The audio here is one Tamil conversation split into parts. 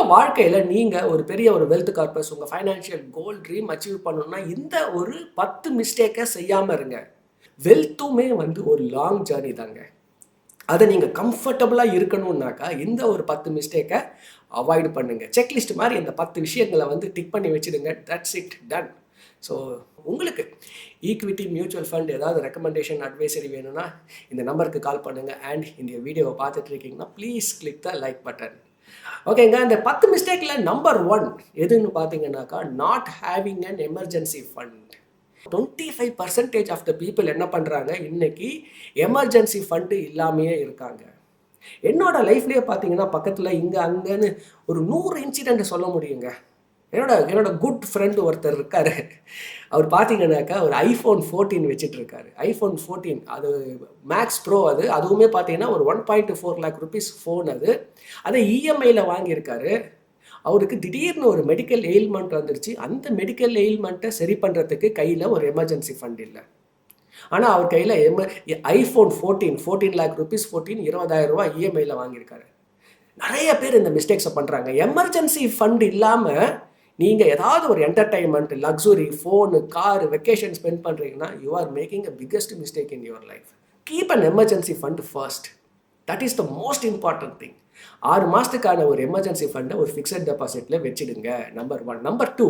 உங்கள் வாழ்க்கையில் நீங்கள் ஒரு பெரிய ஒரு வெல்த் கார்பஸ், உங்கள் ஃபைனான்ஷியல் கோல் ட்ரீம் அச்சீவ் பண்ணணும்னா இந்த ஒரு 10 மிஸ்டேக்கை செய்யாமல் இருங்க. வெல்த்துமே ஒரு லாங் ஜேர்னி தாங்க. அதை நீங்கள் கம்ஃபர்டபுளாக இருக்கணும்னாக்கா இந்த ஒரு 10 மிஸ்டேக்கை அவாய்டு பண்ணுங்கள். செக்லிஸ்ட் மாதிரி இந்த 10 விஷயங்களை டிக் பண்ணி வச்சுடுங்க. That's it, done. ஸோ உங்களுக்கு ஈக்விட்டி, மியூச்சுவல் ஃபண்ட் ஏதாவது ரெக்கமெண்டேஷன், அட்வைசரி வேணும்னா இந்த நம்பருக்கு கால் பண்ணுங்கள். அண்ட் இந்த வீடியோவை பார்த்துட்டு இருக்கீங்கன்னா please click the like button. ஓகேங்க, இந்த 10 மிஸ்டேக்கில் நம்பர் 1 எதுன்னு பார்த்தீங்கன்னாக்கா, not having an emergency fund. 25% of the people என்ன பண்ணுறாங்க, இன்னைக்கு எமர்ஜென்சி ஃபண்டு இல்லாமையே இருக்காங்க. என்னோட லைஃப்லேயே பார்த்தீங்கன்னா பக்கத்தில் இங்கே அங்கேன்னு ஒரு 100 இன்சிடெண்ட் சொல்ல முடியுங்க. என்னோட குட் ஃப்ரெண்டு ஒருத்தர் இருக்கார். அவர் பார்த்தீங்கன்னாக்கா ஒரு ஐஃபோன் 14 வச்சுட்டு இருக்காரு. ஐஃபோன் 14 அது மேக்ஸ் ப்ரோ. அதுவுமே பார்த்தீங்கன்னா ஒரு 1.4 lakh rupees ஃபோன். அதை இஎம்ஐயில் வாங்கியிருக்காரு. அவருக்கு திடீர்னு ஒரு மெடிக்கல் எயில்மெண்ட் வந்துருச்சு. அந்த மெடிக்கல் எயில்மெண்ட்டை சரி பண்ணுறதுக்கு கையில் ஒரு எமர்ஜென்சி ஃபண்ட் இல்லை. ஆனால் அவர் கையில் ஐஃபோன் 14 lakh rupees 20,000 ரூபா இஎம்ஐயில் வாங்கியிருக்காரு. நிறைய பேர் இந்த மிஸ்டேக்ஸை பண்ணுறாங்க. எமர்ஜென்சி ஃபண்ட் இல்லாமல் நீங்கள் ஏதாவது ஒரு entertainment, luxury, phone, car, vacation spend பண்ணுறீங்கன்னா you are making a biggest mistake in your life. Keep an emergency fund first. That is the most important thing. 6 மாதத்துக்கான ஒரு எமர்ஜென்சி ஃபண்டை ஒரு ஃபிக்ஸட் டெபாசிட்டில் வச்சுடுங்க. Number 1. Number 2,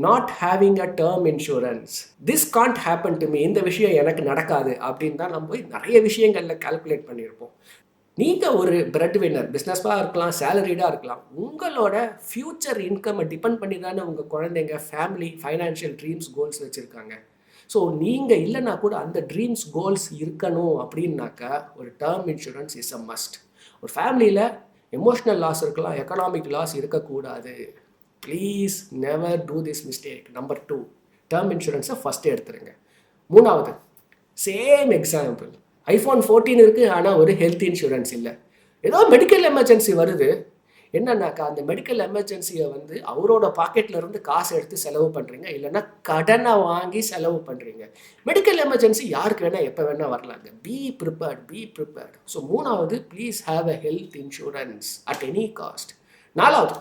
not having a term insurance. This can't happen to me. இந்த விஷயம் எனக்கு நடக்காது அப்படின்னு தான் நம்ம நிறைய விஷயங்களில் கால்குலேட் பண்ணியிருப்போம். நீங்கள் ஒரு பிரெட் வின்னர், பிஸ்னஸாக இருக்கலாம், சேலரிடாக இருக்கலாம். உங்களோட ஃப்யூச்சர் இன்கம்மை டிபெண்ட் பண்ணி தானே உங்கள் குழந்தைங்க, ஃபேமிலி, ஃபைனான்ஷியல் ட்ரீம்ஸ், கோல்ஸ் வச்சுருக்காங்க. ஸோ நீங்கள் இல்லைனா கூட அந்த ட்ரீம்ஸ், கோல்ஸ் இருக்கணும் அப்படின்னாக்கா ஒரு term insurance is a must. ஒரு ஃபேமிலியில் எமோஷ்னல் லாஸ் இருக்கலாம், எக்கனாமிக் லாஸ் இருக்கக்கூடாது. Please never do this mistake. Number 2, term இன்சூரன்ஸை ஃபஸ்ட்டு எடுத்துருங்க. 3வது, சேம் எக்ஸாம்பிள். ஐஃபோன் 14 இருக்குது, ஆனால் ஒரு ஹெல்த் இன்சூரன்ஸ் இல்லை. ஏதோ மெடிக்கல் எமர்ஜென்சி வருது. என்னன்னாக்கா அந்த மெடிக்கல் எமர்ஜென்சியை அவரோட பாக்கெட்லேருந்து காசு எடுத்து செலவு பண்ணுறீங்க, இல்லைன்னா கடனை வாங்கி செலவு பண்ணுறீங்க. மெடிக்கல் எமர்ஜென்சி யாருக்கு வேணால் எப்போ வேணால் வரலாங்க. Be prepared. ஸோ 3வது, please have a health insurance at any cost. 4வது,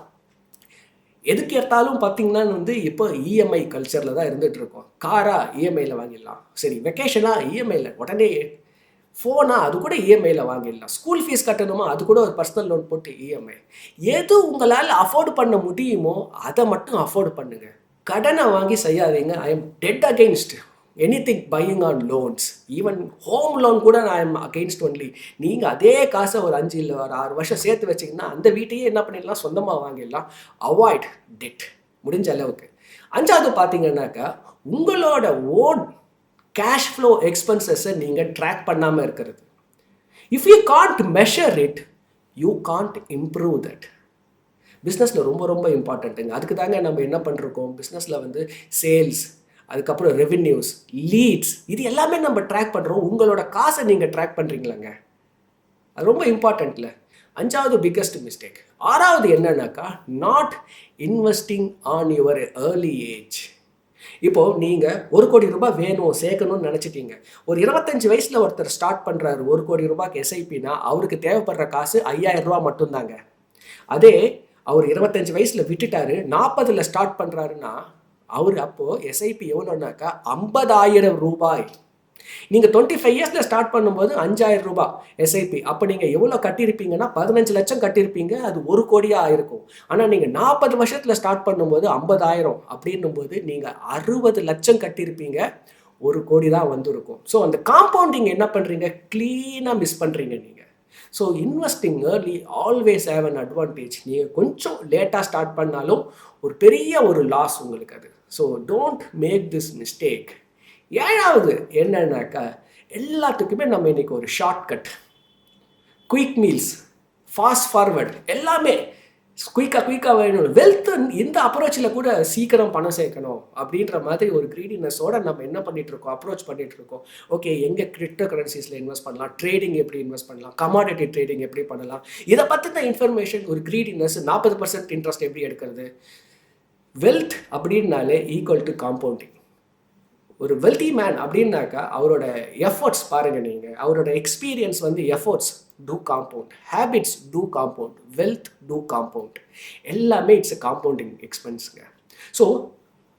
எதுக்கு எடுத்தாலும் பார்த்தீங்கன்னா இப்போ இஎம்ஐ கல்ச்சரில் தான் இருந்துகிட்டு இருக்கோம். காரா இஎம்ஐயில் வாங்கிடலாம், சரி வெக்கேஷனாக இஎம்ஐயில், உடனே ஃபோனா அது கூட இஎம்ஐயில் வாங்கிடலாம், ஸ்கூல் ஃபீஸ் கட்டணுமா அது கூட ஒரு பர்சனல் லோன் போட்டு இஎம்ஐ. எது உங்களால் அஃபோர்டு பண்ண முடியுமோ அதை மட்டும் அஃபோர்டு பண்ணுங்க. கடனை வாங்கி செய்யாதீங்க. I am dead against anything buying on loans. Even home loan கூட நான் ஐ எம் அகெயின்ஸ்ட் ஒன்லி. நீங்கள் அதே காசை ஒரு 5 இல்லை ஒரு 6 வருஷம் சேர்த்து வச்சிங்கன்னா அந்த வீட்டையே என்ன பண்ணிடலாம், சொந்தமாக வாங்கிடலாம். அவாய்ட் டெட் முடிஞ்ச அளவுக்கு. 5வது பார்த்தீங்கன்னாக்கா உங்களோட ஓன் கேஷ் ஃப்ளோ எக்ஸ்பென்சஸை நீங்கள் ட்ராக் பண்ணாமல் இருக்கிறது. If you can't measure it, you can't improve that. பிஸ்னஸில் ரொம்ப ரொம்ப இம்பார்ட்டண்ட்டுங்க. அதுக்கு தாங்க நம்ம என்ன பண்ணிருக்கோம், பிஸ்னஸில் சேல்ஸ், அதுக்கப்புறம் ரெவென்யூஸ், லீட்ஸ், இது எல்லாமே நம்ம ட்ராக் பண்ணுறோம். உங்களோட காசை நீங்கள் ட்ராக் பண்ணுறீங்களாங்க, அது ரொம்ப இம்பார்ட்டண்ட்ல. 5வது பிக்கஸ்ட் மிஸ்டேக். 6வது என்னன்னாக்கா, not investing on your early age. இப்போது நீங்கள் 1 கோடி ரூபாய் வேணும் சேர்க்கணும்னு நினச்சிட்டீங்க. ஒரு 25 வயசில் ஒருத்தர் ஸ்டார்ட் பண்ணுறாரு 1 கோடி ரூபாய்க்கு எஸ்ஐபினா அவருக்கு தேவைப்படுற காசு 5,000 ரூபா மட்டும்தாங்க. அதே அவர் 25 வயசில் விட்டுட்டாரு, 40ல் ஸ்டார்ட் பண்ணுறாருன்னா அவர் அப்போது எஸ்ஐபி எவ்வளோனாக்கா 50,000 ரூபாய். நீங்கள் 25 இயர்ஸில் ஸ்டார்ட் பண்ணும்போது 5,000 ரூபாய் எஸ்ஐபி. அப்போ நீங்கள் எவ்வளோ கட்டியிருப்பீங்கன்னா 15 லட்சம் கட்டியிருப்பீங்க, அது 1 கோடியாக ஆயிருக்கும். ஆனால் நீங்கள் 40 வருஷத்தில் ஸ்டார்ட் பண்ணும்போது 50,000 அப்படின்னும் போது நீங்கள் 60 லட்சம் கட்டியிருப்பீங்க, 1 கோடி தான் வந்திருக்கும். ஸோ அந்த காம்பவுண்டிங் என்ன பண்ணுறீங்க, க்ளீனாக மிஸ் பண்ணுறீங்க நீங்கள். So investing early always have an advantage. நீங்கள் கொஞ்சம் லேட்டாக ஸ்டார்ட் பண்ணாலும் ஒரு பெரிய ஒரு லாஸ் உங்களுக்கு அது. So don't make this mistake. 7வது என்னன்னாக்கா, எல்லாத்துக்குமே நம்ம இன்றைக்கி ஒரு shortcut, quick meals, fast forward, எல்லாமே குயிக்காக வேணும். வெல்த் இந்த அப்ரோச்சில் கூட சீக்கிரம் பணம் சேர்க்கணும் அப்படின்ற மாதிரி ஒரு க்ரீடினஸோட நம்ம என்ன பண்ணிகிட்ருக்கோம், அப்ரோச் பண்ணிகிட்ருக்கோம். ஓகே, எங்கே கிரிப்டோ கரன்சிஸில் இன்வெஸ்ட் பண்ணலாம், ட்ரேடிங் எப்படி இன்வெஸ்ட் பண்ணலாம், கமாடிட்டி ட்ரேடிங் எப்படி பண்ணலாம், இதை பற்றின இன்ஃபர்மேஷன், ஒரு க்ரீடினஸ், 40% இன்ட்ரெஸ்ட் எப்படி எடுக்கிறது. வெல்த் அப்படின்னாலே ஈக்குவல் டு காம்பவுண்டிங். ஒரு வெல்தி மேன் அப்படின்னாக்கா அவரோட எஃபர்ட்ஸ் பாருங்கள் நீங்கள், அவரோட எக்ஸ்பீரியன்ஸ் வந்து efforts to compound, habits to compound, wealth to compound, எல்லாமே இட்ஸ் எ காம்பவுண்டிங் எக்ஸ்பென்ஸுங்க. ஸோ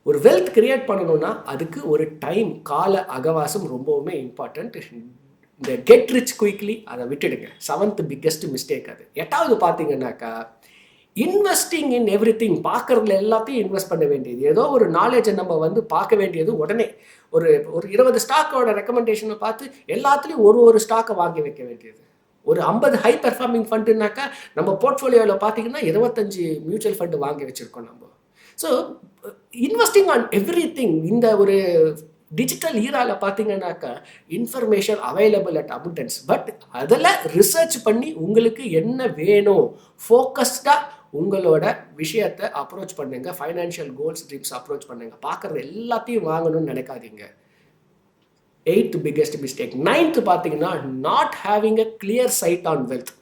ஒரு வெல்த் கிரியேட் பண்ணணும்னா அதுக்கு ஒரு டைம், கால அகவாசம் ரொம்பவுமே இம்பார்ட்டண்ட். இந்த கெட் ரிச் குயிக்லி அதை விட்டுடுங்க, 7th பிக்கெஸ்ட் மிஸ்டேக் அது. 8வது பார்த்தீங்கன்னாக்கா இன்வெஸ்டிங் இன் எவ்ரி திங், பார்க்குறதுல எல்லாத்தையும் இன்வெஸ்ட் பண்ண வேண்டியது. ஏதோ ஒரு நாலேஜை நம்ம வந்து பார்க்க வேண்டியது உடனே ஒரு 20 ஸ்டாக்கோட ரெக்கமெண்டேஷனை பார்த்து எல்லாத்துலேயும் ஒரு ஸ்டாக்கை வாங்கி வைக்க வேண்டியது. ஒரு 50 ஹை பெர்ஃபார்மிங் ஃபண்டுனாக்கா நம்ம போர்ட்ஃபோலியோவில் பார்த்தீங்கன்னா 25 மியூச்சுவல் ஃபண்டு வாங்கி வச்சுருக்கோம் நம்ம. So investing on every thing. இந்த ஒரு டிஜிட்டல் ஈராவில் பார்த்தீங்கன்னாக்கா information available at abundance. But அதில் ரிசர்ச் பண்ணி உங்களுக்கு என்ன வேணும், ஃபோக்கஸ்டாக உங்களோட விஷயத்தை அப்ரோச் பண்ணுங்க. ஃபைனான்ஷியல் கோல்ஸ் ட்ரீம்ஸ் அப்ரோச் பண்ணுங்க. பார்க்குறது எல்லாத்தையும் வாங்கணும்னு நினைக்காதீங்க. 8th biggest mistake. 9th பார்த்தீங்கன்னா not having a clear sight on wealth.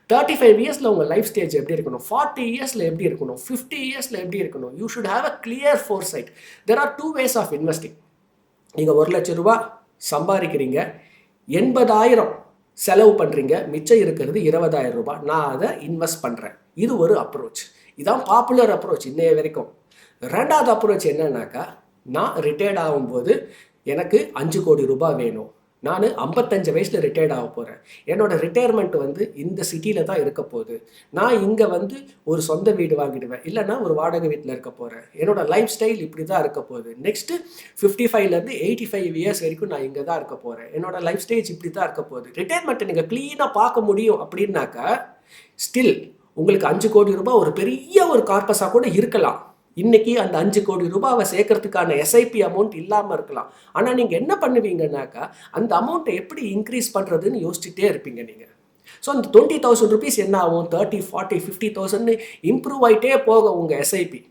35 இயர்ஸில் உங்கள் லைஃப் ஸ்டேஜ் எப்படி இருக்கணும், 40 இயர்ஸில் எப்படி இருக்கணும், 50 இயர்ஸில் எப்படி இருக்கணும், you should have a clear foresight. There are 2 ways of investing. நீங்கள் 1 லட்ச ரூபா சம்பாதிக்கிறீங்க, 80,000 செலவு பண்ணுறீங்க, மிச்சம் இருக்கிறது 20,000 ரூபாய், நான் அதை இன்வெஸ்ட் பண்ணுறேன். இது ஒரு அப்ரோச். இதுதான் பாப்புலர் அப்ரோச் இன்னைய வரைக்கும். 2வது அப்ரோச் என்னன்னாக்கா, நான் ரிட்டையர்ட் ஆகும்போது எனக்கு 5 கோடி ரூபாய் வேணும், நான் 55 வயசில் ரிட்டையர்ட் ஆக போகிறேன், என்னோடய ரிட்டையர்மெண்ட் வந்து இந்த சிட்டியில் தான் இருக்க போகுது, நான் இங்கே வந்து ஒரு சொந்த வீடு வாங்கிடுவேன், இல்லைனா ஒரு வாடகை வீட்டில் இருக்க போகிறேன், என்னோடய லைஃப் ஸ்டைல் இப்படி தான் இருக்க போகுது, நெக்ஸ்ட்டு 55லேருந்து 85 இயர்ஸ் வரைக்கும் நான் இங்கே தான் இருக்க போகிறேன், என்னோட லைஃப் ஸ்டைல் இப்படி தான் இருக்க போகுது. ரிட்டையர்மெண்ட்டை நீங்கள் க்ளீனாக பார்க்க முடியும் அப்படின்னாக்கா ஸ்டில் உங்களுக்கு 5 கோடி ரூபாய் ஒரு பெரிய ஒரு கார்பஸாக கூட இருக்கலாம். இன்றைக்கி அந்த 5 கோடி ரூபாவை சேர்க்கறதுக்கான எஸ்ஐபி அமௌண்ட் இல்லாமல் இருக்கலாம். ஆனால் நீங்கள் என்ன பண்ணுவீங்கன்னாக்கா அந்த அமௌண்ட்டை எப்படி இன்க்ரீஸ் பண்ணுறதுன்னு யோசிச்சுட்டே இருப்பீங்க நீங்கள். ஸோ அந்த 20,000 ருபீஸ் என்ன ஆகும், 30, 40, 50,000 இம்ப்ரூவ் ஆகிட்டே போக உங்கள் எஸ்ஐபி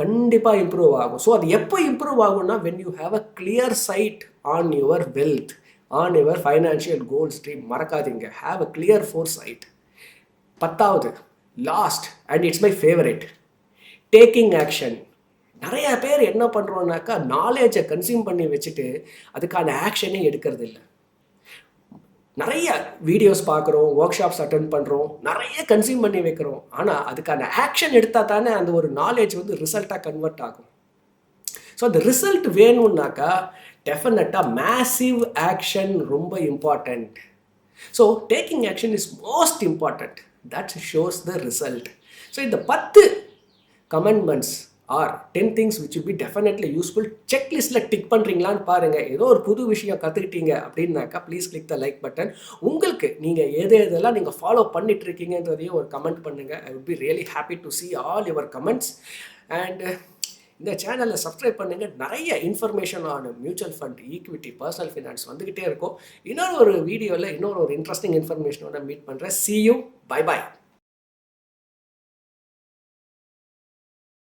கண்டிப்பாக இம்ப்ரூவ் ஆகும். ஸோ அது எப்போ இம்ப்ரூவ் ஆகும்னா when you have a clear sight on your wealth, on your financial goal stream. மறக்காதீங்க, have a clear foresight. 10வது last and it's my favourite, taking action. நிறைய பேர் என்ன பண்ணுறோன்னாக்கா நாலேஜை கன்சியூம் பண்ணி வச்சுட்டு அதுக்கான ஆக்ஷனே எடுக்கிறது இல்லை. நிறைய வீடியோஸ் பார்க்குறோம், ஒர்க் ஷாப்ஸ் அட்டென்ட் பண்ணுறோம், நிறைய கன்சியூம் பண்ணி வைக்கிறோம். ஆனால் அதுக்கான ஆக்ஷன் எடுத்தால் தானே அந்த ஒரு நாலேஜ் வந்து ரிசல்ட்டாக கன்வெர்ட் ஆகும். ஸோ அந்த ரிசல்ட் வேணும்னாக்கா டெஃபினட்டாக மேசிவ் ஆக்ஷன் ரொம்ப important. So taking action is most important. That shows the result. So இந்த 10 commandments are 10 things which will be definitely useful. செக்லிஸ்ட்டில் டிக் பண்ணுறீங்களான்னு பாருங்கள். ஏதோ ஒரு புது விஷயம் கற்றுக்கிட்டீங்க அப்படின்னாக்கா please click the like button. உங்களுக்கு நீங்கள் எதெல்லாம் நீங்கள் ஃபாலோ பண்ணிட்டுருக்கீங்கன்றதையும் ஒரு கமெண்ட் பண்ணுங்கள். I would be really happy to see all your comments. And இந்த சேனலில் சப்ஸ்கிரைப் பண்ணுங்கள். நிறைய information on mutual fund, equity, personal finance வந்துக்கிட்டே இருக்கும். இன்னொரு வீடியோவில் இன்னொரு இன்ட்ரெஸ்டிங் இன்ஃபர்மேஷனோட மீட் பண்ணுறேன். see you, bye bye.